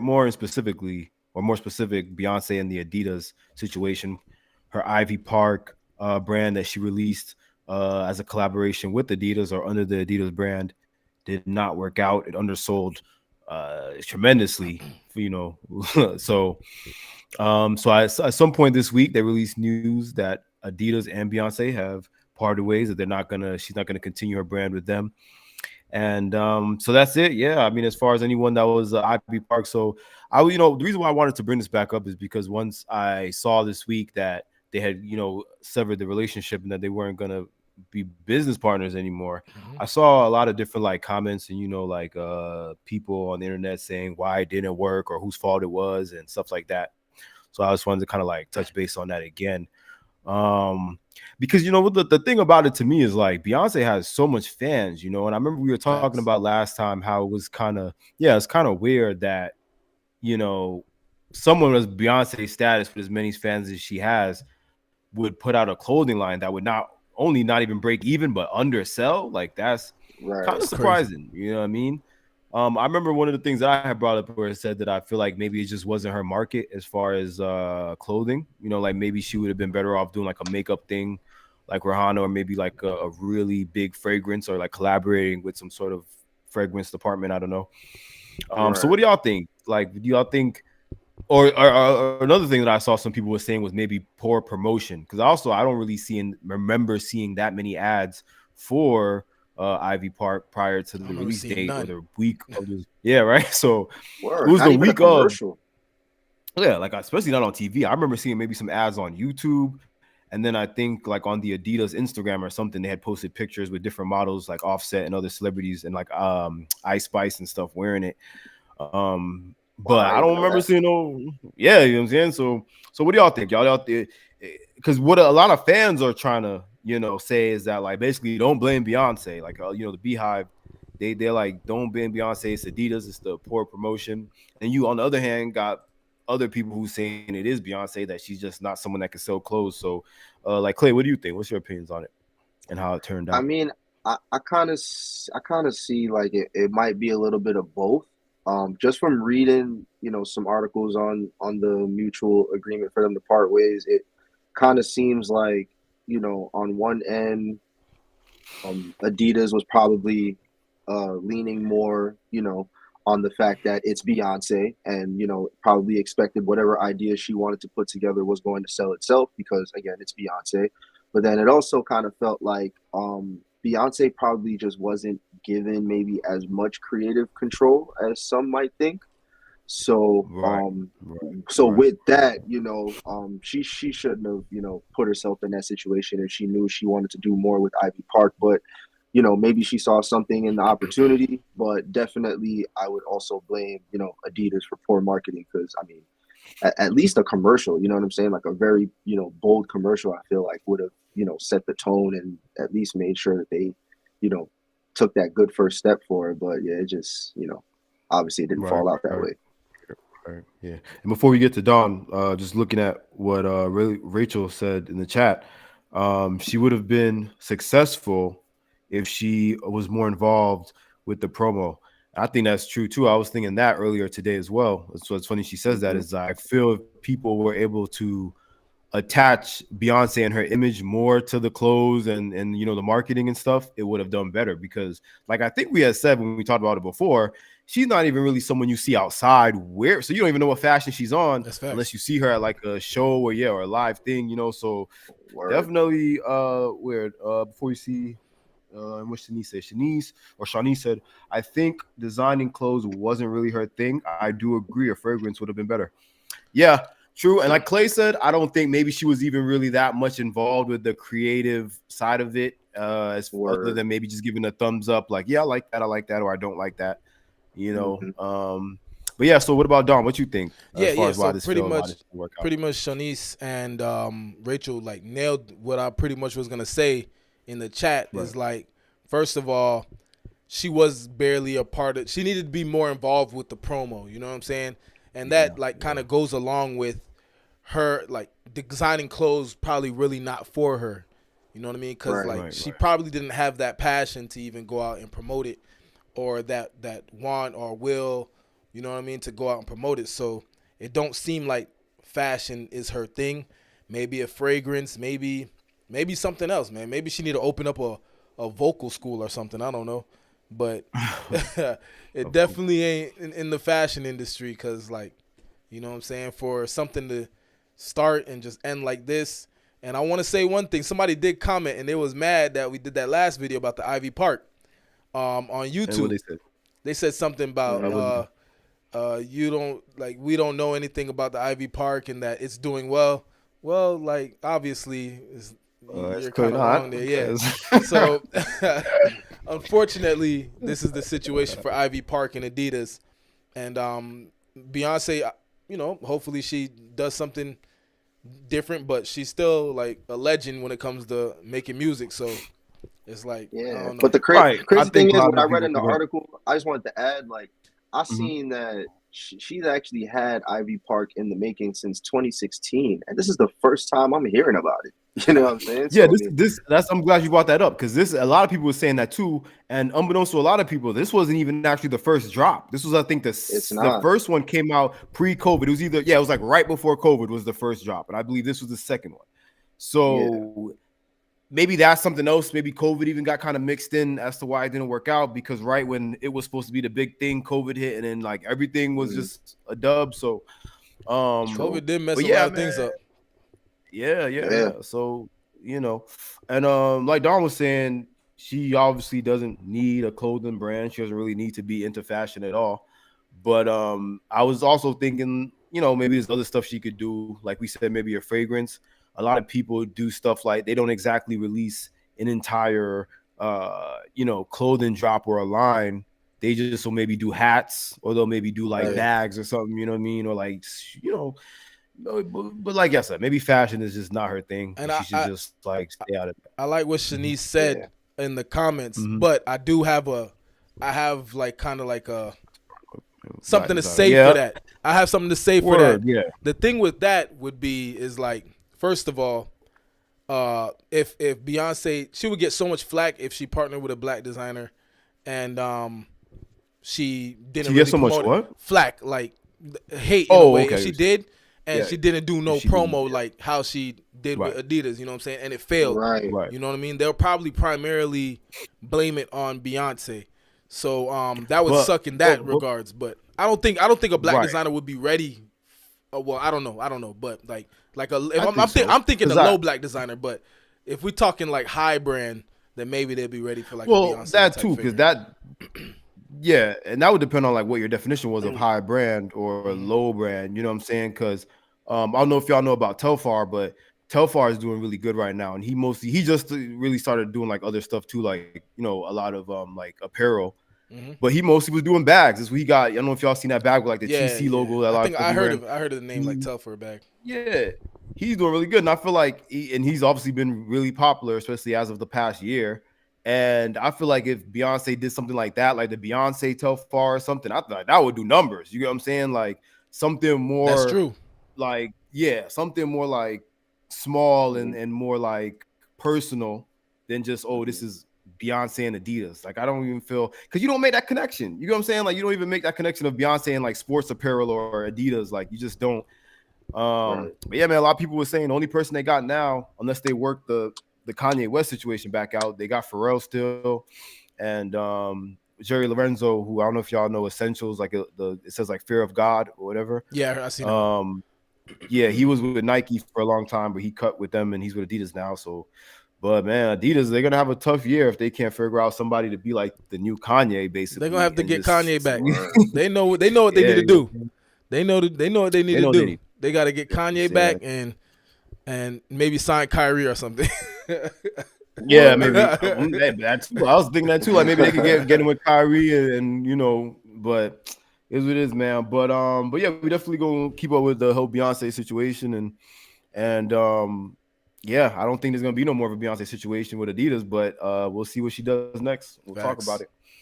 more specifically, or more specific, Beyonce and the Adidas situation, her Ivy Park brand that she released as a collaboration with Adidas or under the Adidas brand did not work out. It undersold tremendously, so at some point this week, they released news that Adidas and Beyonce have parted ways, that she's not gonna continue her brand with them. And so that's it. Yeah, I mean, as far as anyone that was Ivy Park, so the reason why I wanted to bring this back up is because once I saw this week that they had, severed the relationship and that they weren't gonna be business partners anymore, Mm-hmm. I saw a lot of different like comments and like people on the internet saying why it didn't work or whose fault it was and stuff like that. So I just wanted to kind of like touch base on that again. Um, because what the thing about it to me is like Beyonce has so much fans, and I remember we were talking Facts. about last time how it was kind of it's kind of weird that you know someone with Beyonce status with as many fans as she has would put out a clothing line that would not only not even break even but undersell. Like that's kind Right. of It's crazy. surprising. You know what I mean? I remember one of the things that I had brought up where it said that I feel like maybe it just wasn't her market as far as clothing. Like maybe she would have been better off doing like a makeup thing, like Rihanna, or maybe like a really big fragrance, or like collaborating with some sort of fragrance department. I don't know. So Right. what do y'all think? Like, do y'all think or another thing that I saw some people were saying was maybe poor promotion, because also I don't really remember seeing that many ads for Ivy Park prior to I the remember release seeing date or none. the week of this. Yeah, right. So it Word. was Not the even a week of. commercial. Yeah, like especially not on TV. I remember seeing maybe some ads on YouTube, and then I think like on the Adidas Instagram or something, they had posted pictures with different models like Offset and other celebrities and like Ice Spice and stuff wearing it. Wow, But I I didn't don't even know remember that. seeing no. Yeah, you know what I'm saying. So what do y'all think? Y'all out there? Because what a lot of fans are trying to say is that like basically don't blame Beyonce. Like the Beehive, they're like don't blame Beyonce. It's Adidas. It's the poor promotion. And you on the other hand got other people who's saying it is Beyonce, that she's just not someone that can sell clothes. So, like Clay, what do you think? What's your opinions on it and how it turned I out? mean, I kind of see like it might be a little bit of both. Just from reading, some articles on the mutual agreement for them to part ways, it kind of seems like, on one end, Adidas was probably leaning more, on the fact that it's Beyonce, and probably expected whatever idea she wanted to put together was going to sell itself because again, it's Beyonce. But then it also kind of felt like Beyonce probably just wasn't given maybe as much creative control as some might think. So, Right, right, so right, with that, she shouldn't have, put herself in that situation if she knew she wanted to do more with Ivy Park. But, maybe she saw something in the opportunity. But definitely, I would also blame, Adidas for poor marketing because, I mean, at least a commercial, you know what I'm saying? Like a very, bold commercial, I feel like would have, set the tone and at least made sure that they, you know, took that good first step for it. But yeah, it just, obviously it didn't right, fall out that right. way. Right. Yeah. And before we get to Dawn, just looking at what Rachel said in the chat, she would have been successful if she was more involved with the promo. I think that's true too. I was thinking that earlier today as well. So it's funny she says that, Hmm. is I feel if people were able to attach Beyonce and her image more to the clothes and the marketing and stuff, it would have done better. Because like I think we had said when we talked about it before, she's not even really someone you see outside where, so you don't even know what fashion she's on That's unless facts. you see her at like a show or a live thing. So Word. definitely weird. Before you see and what Shanice said. Shanice said, I think designing clothes wasn't really her thing. I do agree a fragrance would have been better. Yeah, true. And like Clay said, I don't think maybe she was even really that much involved with the creative side of it, as other Word. than maybe just giving a thumbs up, like, yeah, I like that, or I don't like that, you know. Hmm. But yeah, so what about Don? What you think Yeah, as far yeah. as So why this didn't work out? pretty much, Shanice and Rachel like nailed what I pretty much was gonna say in the chat. Right. Is like, first of all, she was barely a part of. She needed to be more involved with the promo. You know what I'm saying? And Yeah. that like kind Yeah. of goes along with her like designing clothes probably really not for her. You know what I mean? Because Right. like Right. she Right. probably didn't have that passion to even go out and promote it, or that want or will you know what I mean, to go out and promote it. So it don't seem like fashion is her thing. Maybe a fragrance, maybe something else, man. Maybe she need to open up a vocal school or something. I don't know, but it definitely ain't in the fashion industry, because, like, you know what I'm saying, for something to start and just end like this. And I want to say one thing. Somebody did comment, and they was mad that we did that last video about the Ivy Park on YouTube. And what they said. They said something about you don't, like, we don't know anything about the Ivy Park and that it's doing well. Well, like, obviously you're kind of wrong there. Yeah. So unfortunately, this is the situation for Ivy Park and Adidas. And Beyonce, you know, hopefully she does something different, but she's still like a legend when it comes to making music. So it's like, I don't know. But the Right. I crazy thing think a is, lot what of I read people in the forget. article, I just wanted to add, like, I seen that she's actually had Ivy Park in the making since 2016, and this is the first time I'm hearing about it. You know what I'm saying? Yeah, So, I mean, that's I'm glad you brought that up, because this a lot of people were saying that too, and unbeknownst to a lot of people, this wasn't even actually the first drop. This was, I think, it's the not. first one came out pre-COVID. It was either it was like right before COVID was the first drop, and I believe this was the second one. So maybe that's something else. Maybe COVID even got kind of mixed in as to why it didn't work out, because right when it was supposed to be the big thing, COVID hit, and then like everything was just a dub. So COVID did mess but a yeah, lot of man. things up. Yeah. So, you know, and like Don was saying, she obviously doesn't need a clothing brand. She doesn't really need to be into fashion at all. But I was also thinking, you know, maybe there's other stuff she could do. Like we said, maybe a fragrance. A lot of people do stuff like they don't exactly release an entire you know, clothing drop or a line. They just will maybe do hats, or they'll maybe do like bags or something, you know what I mean? Or like, you know, but like I said, maybe fashion is just not her thing, And she should just like stay out of it. I like what Shanice said in the comments, but I have like kind of like a something to say for that. I have something to say for that. Yeah. The thing with that would be is, like, first of all, if Beyonce, she would get so much flack if she partnered with a black designer, and she didn't really so much promote what? Flack, like hate in a way. Okay. If she did, and she didn't do no she promo didn't, like how she did with Right. Adidas, you know what I'm saying, and it failed. Right. You know what I mean? They'll probably primarily blame it on Beyonce. So that would suck in that regards. But I don't think a black designer would be ready. Well, I don't know, but like I'm thinking a low black designer. But if we're talking like high brand, then maybe they'd be ready for like a Beyonce that type too, figure. because that and that would depend on like what your definition was of high brand or low brand. You know what I'm saying? Because I don't know if y'all know about Telfar, but Telfar is doing really good right now, and he just really started doing like other stuff too, like, you know, a lot of like apparel. But he mostly was doing bags. That's what he got. I don't know if y'all seen that bag with like the TC logo. That I think I heard of the name like Telfar bag. Yeah, he's doing really good, and I feel like he's obviously been really popular, especially as of the past year. And I feel like if Beyonce did something like that, like the Beyonce Telfar or something, I thought that would do numbers. You get what I'm saying? Like something more. That's true. Like something more like small and more like personal than just this is Beyonce and Adidas. Like I don't even feel, because you don't make that connection. You know what I'm saying? Like you don't even make that connection of Beyonce and like sports apparel or Adidas. Like you just don't. But yeah, man, a lot of people were saying the only person they got now, unless they work the Kanye West situation back out, they got Pharrell still, and Jerry Lorenzo, who I don't know if y'all know Essentials, like it says like Fear of God or whatever. Yeah, I seen him. Yeah, he was with Nike for a long time, but he cut with them and he's with Adidas now. So, but man, Adidas, they're gonna have a tough year if they can't figure out somebody to be like the new Kanye. Basically, they're gonna have to get Kanye back. They know what they need to do. They know what they need to do. They got to get Kanye back and maybe sign Kyrie or something. Yeah, maybe that's. I was thinking that too. Like maybe they could get him with Kyrie and you know, but is what it is, man. But yeah, we definitely gonna keep up with the whole Beyonce situation and yeah, I don't think there's gonna be no more of a Beyonce situation with Adidas, but we'll see what she does next. We'll talk about it.